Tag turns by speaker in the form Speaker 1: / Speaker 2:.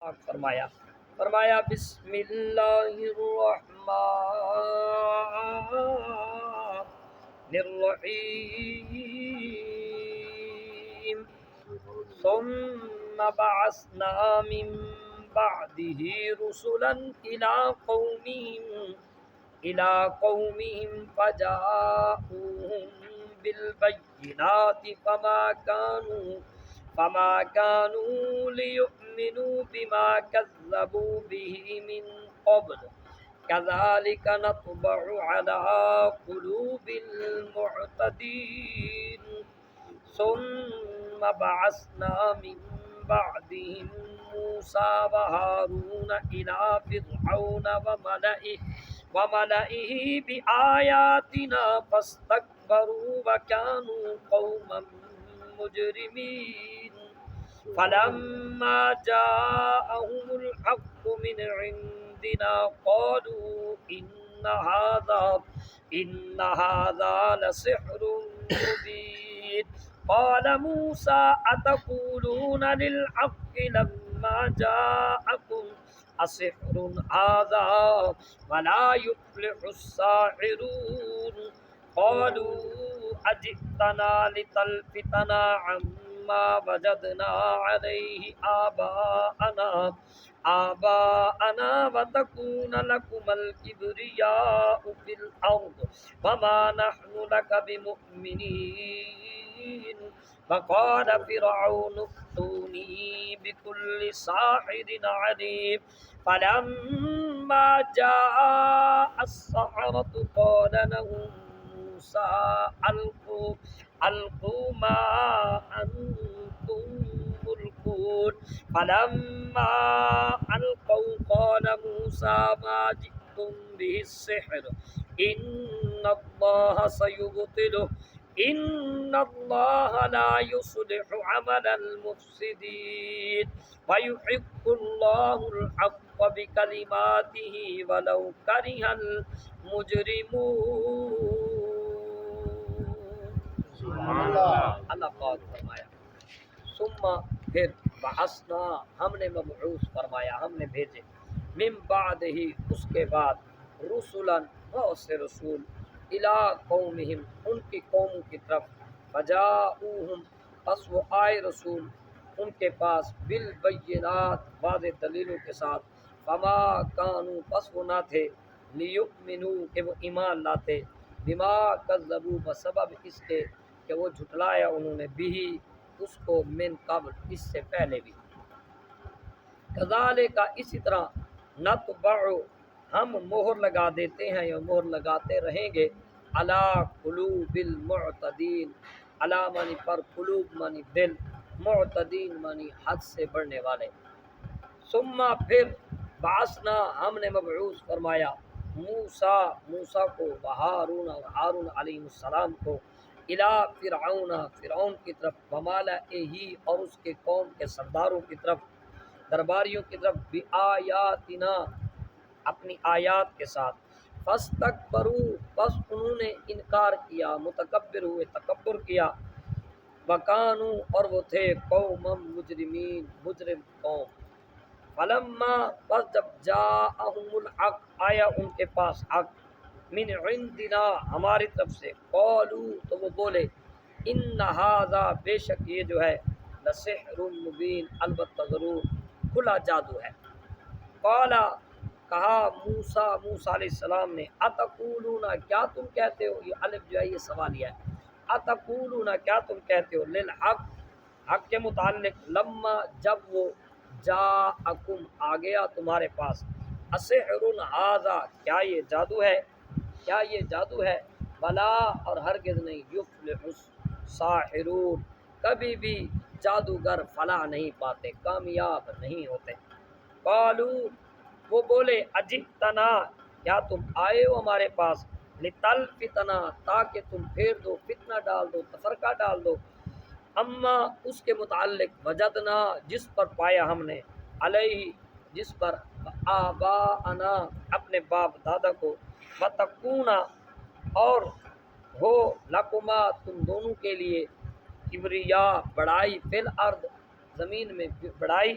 Speaker 1: پاک فرمایا بسم اللہ الرحمن الرحیم ثم بعثنا من بعده رسلا إلى قومهم فجاءوهم بالبينات فما كانوا ليؤمنوا بما كذبوا به من قبل كذلك نطبع على قلوب المعتدين ثم بعثنا من بعدهم موسى وهارون إلى فرعون وملئه بآياتنا فاستكبروا وكانوا قوما مجرمين فلما جاءهم الحق من عندنا قالوا إن هذا لسحر مبين قال موسى أتقولون للحق لما جاءكم أسحر هذا ولا يفلح الساحرون قالوا أجئتنا لتلفتنا عما وجدنا عليه آباءنا وتكون لكم الكبرياء في الأرض وما نحن لك بمؤمنين فقال فرعون ائتوني بكل ساحر عليم فلما جاء السحرة قال لهم موسى ألقوا ما أنتم ملقون فلما ألقوا قال موسى ما جئتم به السحر إن الله سيبطله إن الله لا يصلح عمل المفسدين ويحق الله الحق بكلماته ولو كره المجرمون۔ اللہ پاک فرمایا ثم پھر بعثنا ہم نے مبعوث فرمایا ہم نے بھیجے من بعد ہی اس کے بعد رسلا بہت سے رسول الی قومہم ان کی قوموں کی طرف فجاؤہم پس وہ آئے رسول ان کے پاس بالبینات واضح دلیلوں کے ساتھ فما کانوا پس وہ نہ تھے لیؤمنوا کہ وہ ایمان لاتے بما کذبوا بسبب اس کے کہ وہ جھٹلایا انہوں نے بھی اس کو من قبل اس سے پہلے بھی کذالک اسی طرح نطبع ہم مہر لگا دیتے ہیں یا مہر لگاتے رہیں گے علی قلوب المعتدین علی معنی پر قلوب معنی دل معتدین معنی حد سے بڑھنے والے ثم پھر بعثنا ہم نے مبعوث فرمایا موسیٰ کو وہارون اور ہارون علیہ السلام کو الی فرعون کی طرف وملئہ اور اس کے قوم کے سرداروں کی طرف درباریوں کی طرف بآیاتنا اپنی آیات کے ساتھ فاستکبروا بس انہوں نے انکار کیا متکبر ہوئے تکبر کیا وکانوا اور وہ تھے قوم مجرمین مجرم قوم فلما بس جب جاءہم الحق آیا ان کے پاس حق من عندنا ہماری طرف سے قالوا تو وہ بولے ان ھذا بے شک یہ جو ہے لسحر مبین البتہ ضرور کھلا جادو ہے قالا کہا موسیٰ علیہ السلام نے اتقولون کیا تم کہتے ہو یہ الف جو ہے یہ سوالیہ ہے اتقولون کیا تم کہتے ہو للحق حق کے متعلق لما جب وہ جاءکم آ گیا تمہارے پاس اسحر ھذا کیا یہ جادو ہے بلا اور ہرگز نہیں یفلح الساحرون کبھی بھی جادوگر فلاح نہیں پاتے کامیاب نہیں ہوتے قالوا وہ بولے اجئتنا کیا تم آئے ہو ہمارے پاس لتلفتنا تاکہ تم پھیر دو فتنہ ڈال دو تفرقہ ڈال دو اما اس کے متعلق وجدنا جس پر پایا ہم نے علیہ جس پر آباءنا اپنے باپ دادا کو وتکونا اور ہو لکما تم دونوں کے لیے کبریا بڑائی فی الارض زمین میں بڑائی